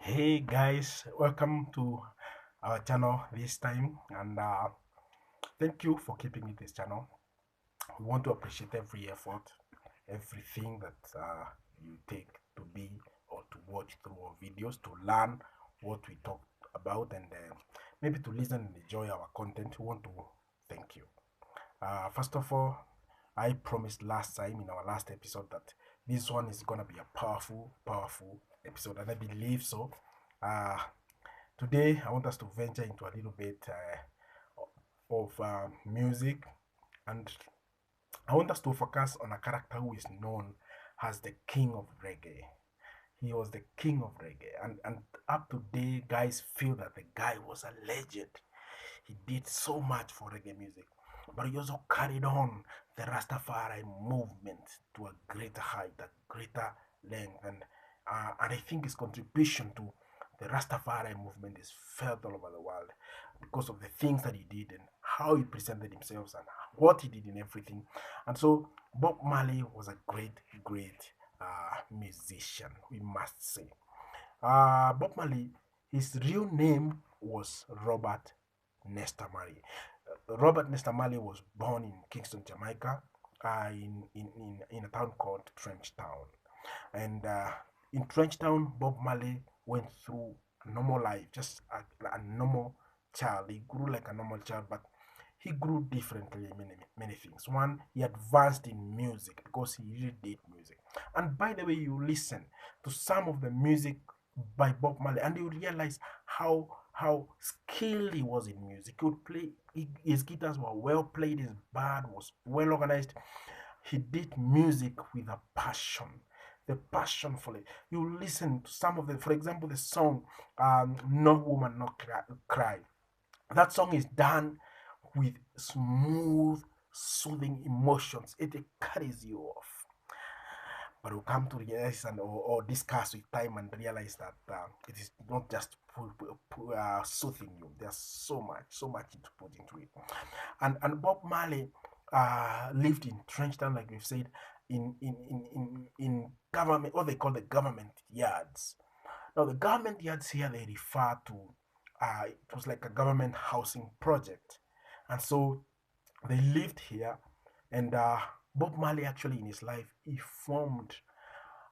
Hey guys, welcome to our channel this time, and thank you for keeping it this channel. We want to appreciate every effort, everything that you take to be or to watch through our videos, to learn what we talk about, and maybe to listen and enjoy our content. We want to thank you. First of all, I promised last time in our last episode that this one is gonna be a powerful episode, and I believe so. Uh, Today, I want us to venture into a little bit of music, and I want us to focus on a character who is known as the king of reggae. He was the king of reggae, and up to date, guys feel that the guy was a legend. He did so much for reggae music, but he also carried on the Rastafari movement to a greater height, a greater length, and I think his contribution to the Rastafari movement is felt all over the world because of the things that he did and how he presented himself and what he did in everything. And so Bob Marley was a great musician, we must say. Bob Marley, his real name was Robert Nesta Marley. Robert Nesta Marley was born in Kingston, Jamaica, in a town called Trenchtown. And in Trenchtown, Bob Marley went through a normal life, just a normal child. He grew like a normal child, but he grew differently in many things. One, he advanced in music because he really did music. And by the way, you listen to some of the music by Bob Marley, and you realize how skilled he was in music. He would play, his guitars were well played, his band was well organized. He did music with a passion, the passion for it. You listen to some of the, for example, the song "No Woman No Cry." That song is done with smooth, soothing emotions. It carries you off. But we'll come to realize or discuss with time and realize that it is not just soothing you. There's so much to put into it. And Bob Marley lived in Trenchtown, like we've said, in government, what they call the government yards. Now, the government yards here, they refer to, it was like a government housing project. And so they lived here, and Bob Marley actually in his life, he formed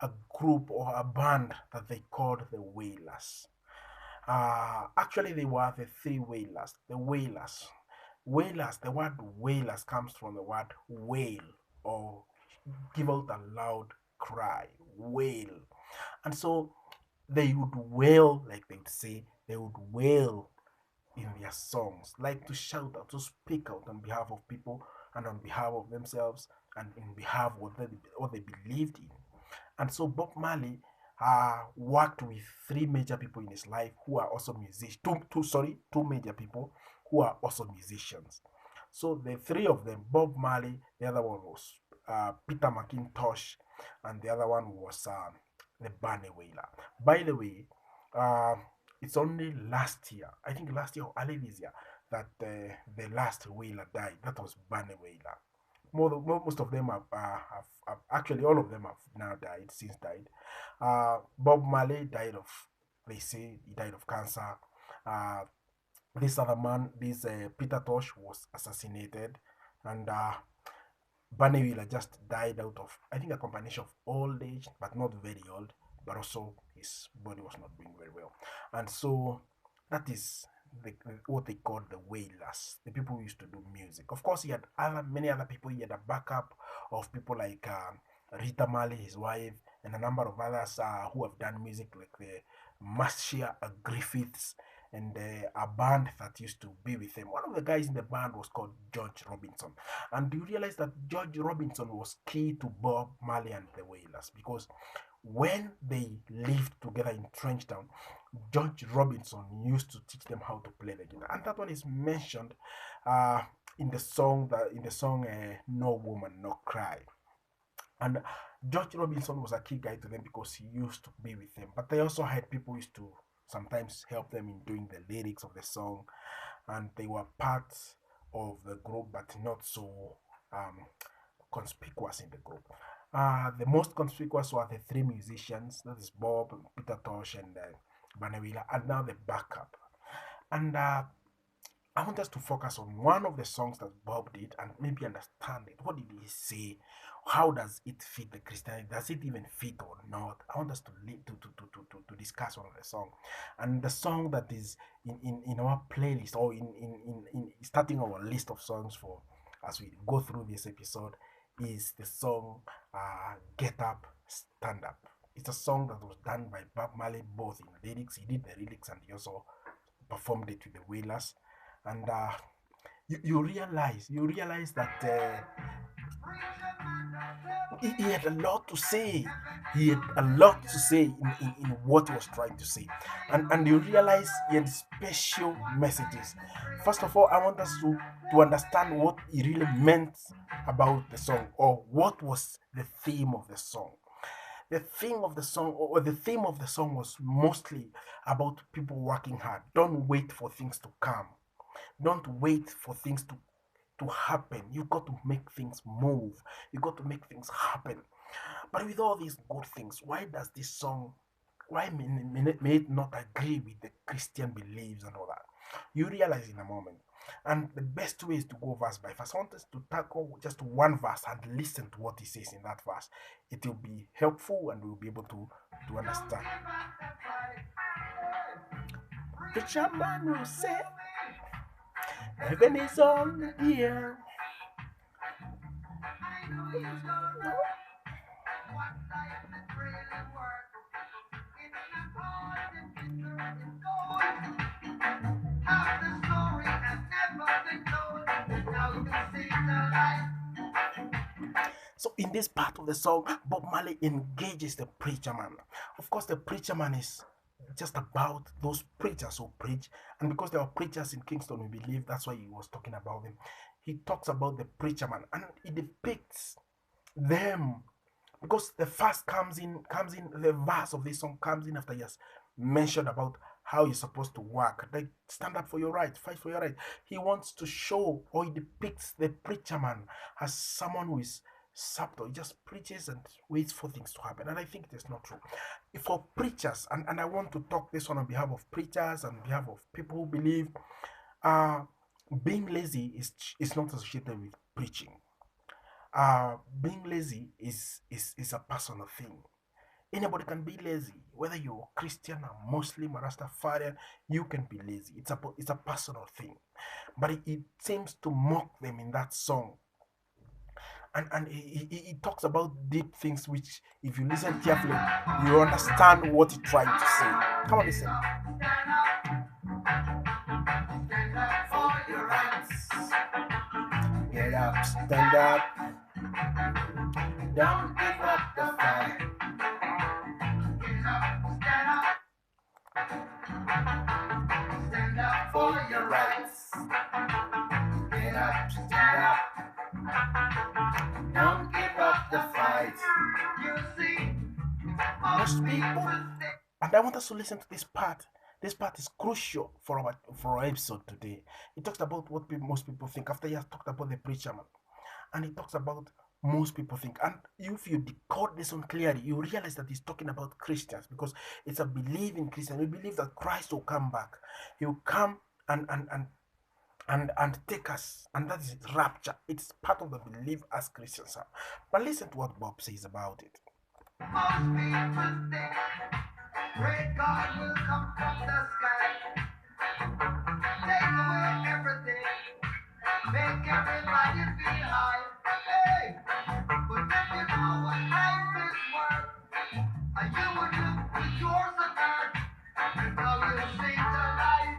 a group or a band that they called the Wailers. Actually, they were the three Wailers. The Wailers. Wailers, the word wailers comes from the word wail or give out a loud cry, wail. And so they would wail, like they would say, they would wail in their songs, like to shout out, to speak out on behalf of people and on behalf of themselves and in behalf of what they believed in. And so Bob Marley worked with three major people in his life who are also musicians. Two major people who are also musicians. So the three of them, Bob Marley, the other one was Peter McIntosh, and the other one was the Barney Wailer. By the way, uh, it's only last year, I think last year or early this year, that the last whaler died. That was Barney Whaler. Most of them have actually all of them have now died, since died. Bob Marley died of, they say he died of cancer. Uh, this other man, this Peter Tosh, was assassinated, and Barney Wheeler just died out of, I think, a combination of old age, but not very old, but also his body was not doing very well. And so that is what they called the Wailers, the people who used to do music. Of course, he had many other people. He had a backup of people like Rita Marley, his wife, and a number of others who have done music, like the Marcia Griffiths, and a band that used to be with them. One of the guys in the band was called George Robinson. And do you realize that George Robinson was key to Bob Marley and the Wailers? Because when they lived together in Trenchtown, George Robinson used to teach them how to play the guitar, and that one is mentioned uh, in the song "No Woman No Cry." And George Robinson was a key guy to them because he used to be with them. But they also had people who used to sometimes help them in doing the lyrics of the song, and they were part of the group, but not so um, conspicuous in the group. The most conspicuous were the three musicians, that is Bob, Peter Tosh, and Banawila, and now the backup. And I want us to focus on one of the songs that Bob did and maybe understand it. What did he say? How does it fit the Christianity? Does it even fit or not? I want us to to discuss one of the song. And the song that is in our playlist or in starting our list of songs for as we go through this episode is the song Get Up, Stand Up. It's a song that was done by Bob Marley both in lyrics. He did the lyrics and he also performed it with the Wailers. And you realize that he had a lot to say. He had a lot to say in what he was trying to say. And you realize he had special messages. First of all, I want us to understand what he really meant about the song, or what was the theme of the song. The theme of the song, or the theme of the song, was mostly about people working hard. Don't wait for things to come. Don't wait for things to happen. You got to make things move. You got to make things happen. But with all these good things, why does this song, why may it not agree with the Christian beliefs and all that? You realize in a moment. And the best way is to go verse by verse. I want us to tackle just one verse and listen to what he says in that verse. It will be helpful and we'll be able to understand. Preacher man will say, heaven is on the air. So in this part of the song, Bob Marley engages the preacher man. Of course, the preacher man is just about those preachers who preach, and because there are preachers in Kingston, we believe that's why he was talking about them. He talks about the preacher man, and he depicts them because the first comes in the verse of this song comes in after he has mentioned about how you're supposed to work, like stand up for your right, fight for your right. He wants to show, or he depicts the preacher man as someone who is subtle. He just preaches and waits for things to happen, and I think it is not true for preachers. And I want to talk this one on behalf of preachers and on behalf of people who believe uh being lazy is not associated with preaching. Being lazy is a personal thing. Anybody can be lazy, whether you're Christian or Muslim or Rastafarian. You can be lazy. It's a personal thing, but it seems to mock them in that song. And he talks about deep things which, if you listen carefully, you understand what he's trying to say. Come on, listen. For your rights, get up, stand up, don't give up the fight. Stand up for your rights. Get up, stand up. Don't give up the fight. You see, most people, and I want us to listen to this part. This part is crucial for our episode today. He talks about what most people think after he has talked about the preacher man, and he talks about most people think. And if you decode this one clearly, you realize that he's talking about Christians, because it's a belief in Christians. We believe that Christ will come back. He will come and take us, and that is rapture. It's part of the belief as Christians have. But listen to what Bob says about it. Most people think great God will come from the sky, take away everything, make everybody feel high. Hey, but if you know what life is worth, and you would look with yours on earth, and now you sing to life.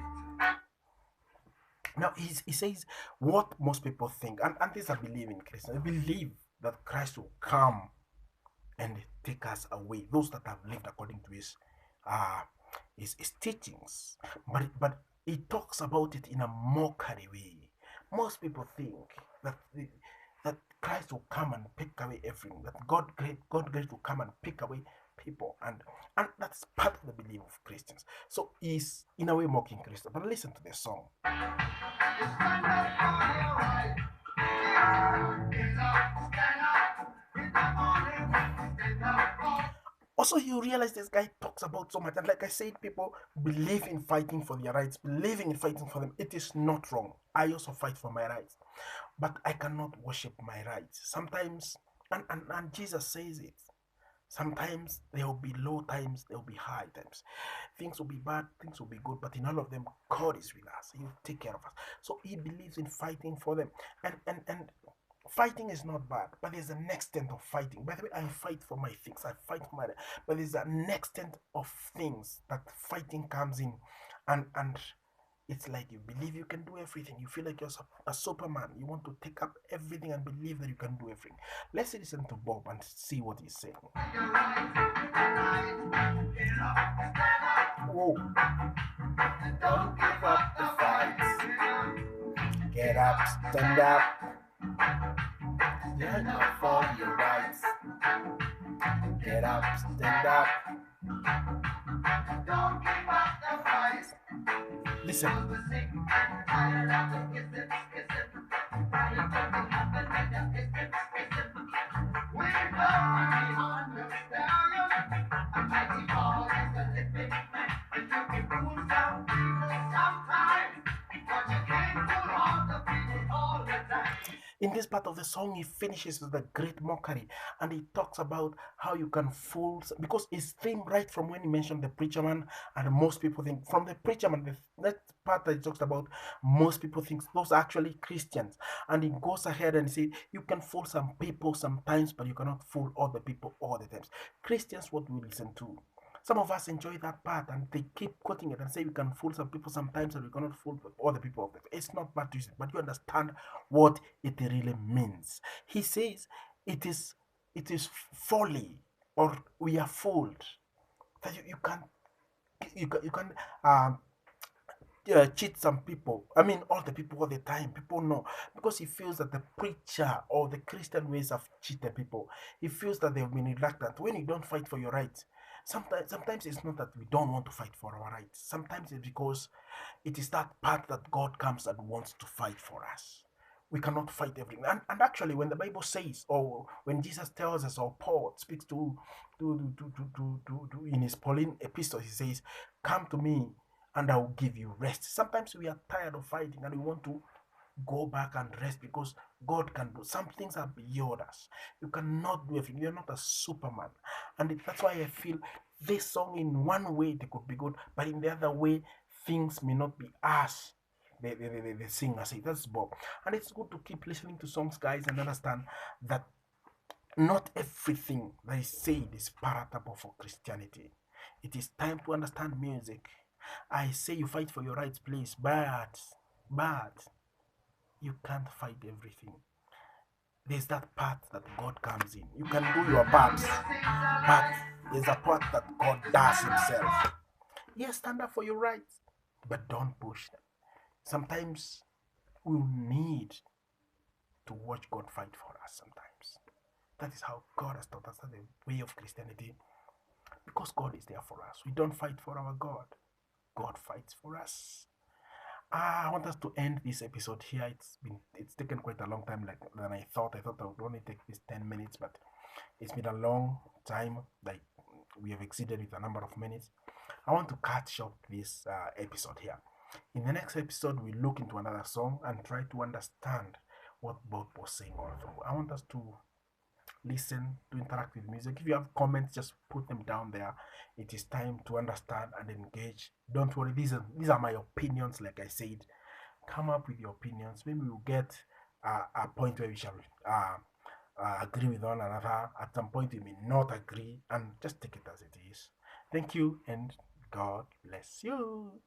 Now he says what most people think, and this I believe in Christians. I believe that Christ will come and take us away, those that have lived according to his teachings. But he talks about it in a mockery way. Most people think that that Christ will come and pick away everything, that God great will come and pick away people, and that's part of the belief of Christians. So he's in a way mocking Christians. But listen to this song. Also, you realize this guy talks about so much, and like I said, people believe in fighting for their rights, believing in fighting for them. It is not wrong. I also fight for my rights, but I cannot worship my rights. Sometimes, and Jesus says it. Sometimes there will be low times, there will be high times. Things will be bad, things will be good, but in all of them, God is with us. He will take care of us. So he believes in fighting for them. And fighting is not bad, but there's an extent of fighting. By the way, I fight for my things, I fight for my, but there's an extent of things that fighting comes in, and it's like you believe you can do everything. You feel like you're a Superman. You want to take up everything and believe that you can do everything. Let's listen to Bob and see what he's saying. Whoa. Don't give up the fight. Get up, stand up. Stand up for your rights. Get up, stand up. Don't give up the fight. Listen. In this part of the song, he finishes with a great mockery, and he talks about how you can fool, because his theme right from when he mentioned the preacher man, and most people think from the preacher man, that part that he talks about, most people think those are actually Christians, and he goes ahead and says you can fool some people sometimes, but you cannot fool all the people all the times. Christians, what we listen to. Some of us enjoy that part and they keep quoting it and say we can fool some people sometimes and we cannot fool other people. It's not bad to use it, but you understand what it really means. He says it is folly, or we are fooled. That you can um cheat some people. I mean, all the people all the time. People know because he feels that the preacher or the Christian ways have cheated people. He feels that they've been reluctant. When you don't fight for your rights, sometimes it's not that we don't want to fight for our rights. Sometimes it's because it is that part that God comes and wants to fight for us. We cannot fight everything. And actually, when the Bible says, or when Jesus tells us, or Paul speaks in his Pauline epistle, he says, "Come to me, and I will give you rest." Sometimes we are tired of fighting and we want to go back and rest because God can do some things are beyond us. You cannot do everything. You're not a Superman, and that's why I feel this song in one way they could be good, but in the other way things may not be as the singer say. That's Bob, and it's good to keep listening to songs, guys, and understand that not everything that is said is palatable for Christianity. It is time to understand music. I say you fight for your rights, please, but you can't fight everything. There's that part that God comes in. You can do your parts, but there's a part that God does himself. Yes, stand up for your rights, but don't push them. Sometimes we need to watch God fight for us sometimes. That is how God has taught us. That's the way of Christianity. Because God is there for us. We don't fight for our God. God fights for us. I want us to end this episode here. It's taken quite a long time than I thought. I thought I would only take this 10 minutes, but it's been a long time. Like we have exceeded with a number of minutes. I want to cut short this episode here. In the next episode, we look into another song and try to understand what Bob was saying all through. I want us to listen, to interact with music. If you have comments, just put them down there. It is time to understand and engage. Don't worry, these are my opinions. Like I said, come up with your opinions. Maybe we'll get a point where we shall agree with one another. At some point, we may not agree, and just take it as it is. Thank you, and God bless you.